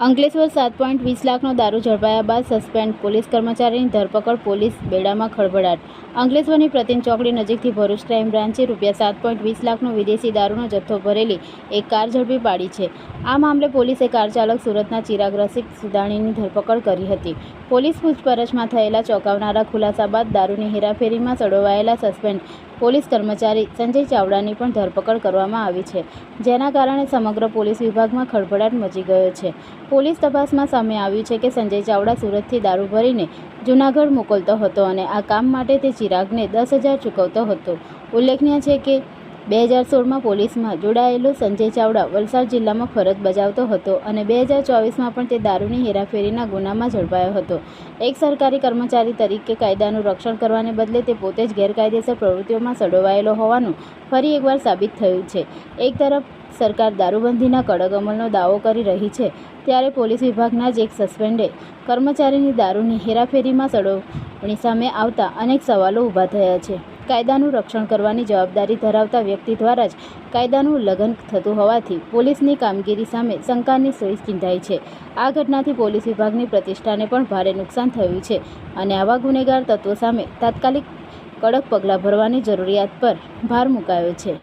અંકલેશ્વર 7.20 લાખનો દારૂ ઝડપાયા બાદ સસ્પેન્ડ પોલીસ કર્મચારીની ધરપકડ, પોલીસ બેડામાં ખળભળાટ. અંકલેશ્વરની પ્રતિમ ચોકડી નજીકથી ભરૂચ ક્રાઇમ બ્રાન્ચે ₹7.20 લાખનો વિદેશી દારૂનો જથ્થો ભરેલી એક કાર ઝડપી પાડી છે. આ મામલે પોલીસે કાર ચાલક સુરતના ચિરાગ રસિક સુદાણીની ધરપકડ કરી હતી. પોલીસ પૂછપરછમાં થયેલા ચોંકાવનારા ખુલાસા બાદ દારૂની હેરાફેરીમાં સંડોવાયેલા સસ્પેન્ડ પોલીસ કર્મચારી સંજય ચાવડાની પણ ધરપકડ કરવામાં આવી છે, જેના કારણે સમગ્ર પોલીસ વિભાગમાં ખળભળાટ મચી ગયો છે. પોલીસ તપાસમાં સામે આવ્યું છે કે સંજય ચાવડા સુરતથી દારૂ ભરીને જૂનાગઢ મોકલતો હતો અને આ કામ માટે તે ચિરાગને 10,000 ચૂકવતો હતો. ઉલ્લેખનીય છે કે 2016માં પોલીસમાં જોડાયેલો સંજય ચાવડા વલસાડ જિલ્લામાં ફરજ બજાવતો હતો અને 2024માં પણ તે દારૂની હેરાફેરીના ગુનામાં ઝડપાયો હતો. એક સરકારી કર્મચારી તરીકે કાયદાનું રક્ષણ કરવાને બદલે તે પોતે જ ગેરકાયદેસર પ્રવૃત્તિઓમાં સંડોવાયેલો હોવાનું ફરી એકવાર સાબિત થયું છે. એક તરફ સરકાર દારૂબંધીના કડક અમલનો દાવો કરી રહી છે, ત્યારે પોલીસ વિભાગના જ એક સસ્પેન્ડેડ કર્મચારીની દારૂની હેરાફેરીમાં સંડોવણી સામે આવતા અનેક સવાલો ઊભા થયા છે. કાયદાનું રક્ષણ કરવાની જવાબદારી ધરાવતા વ્યક્તિ દ્વારા જ કાયદાનું ઉલ્લંઘન થતું હોવાથી પોલીસની કામગીરી સામે શંકાની સૂઈ ચિંધાઈ છે. આ ઘટનાથી પોલીસ વિભાગની પ્રતિષ્ઠાને પણ ભારે નુકસાન થયું છે અને આવા ગુનેગાર તત્વો સામે તાત્કાલિક કડક પગલાં ભરવાની જરૂરિયાત પર ભાર મુકાયો છે.